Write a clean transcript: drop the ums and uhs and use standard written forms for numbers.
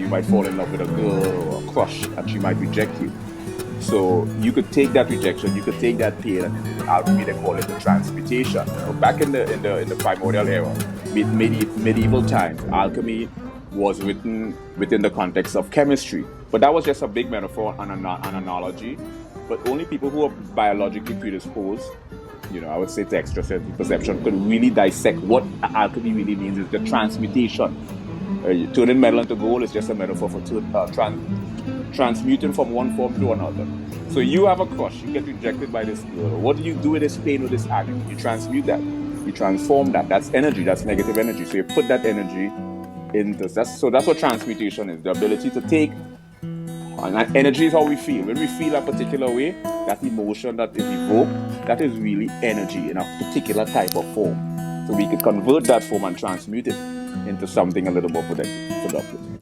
you might fall in love with a girl or a crush, and she might reject you. So you could take that rejection, you could take that pain, and in alchemy they call it the transmutation. Back in the primordial era, medieval times, alchemy was written within the context of chemistry. But that was just a big metaphor and an analogy. But only people who are biologically predisposed, I would say to extrasensory perception, could really dissect what alchemy really means is the transmutation. Turning metal into gold is just a metaphor for transmuting from one form to another. So you have a crush, you get rejected by this girl. What do you do with this pain, with this agony? You transmute that. You transform that. That's energy. That's negative energy. So you put that energy into that's what transmutation is. The ability to take, and energy is how we feel. When we feel a particular way, that emotion that is evoked, that is really energy in a particular type of form. So we could convert that form and transmute it into something a little more productive.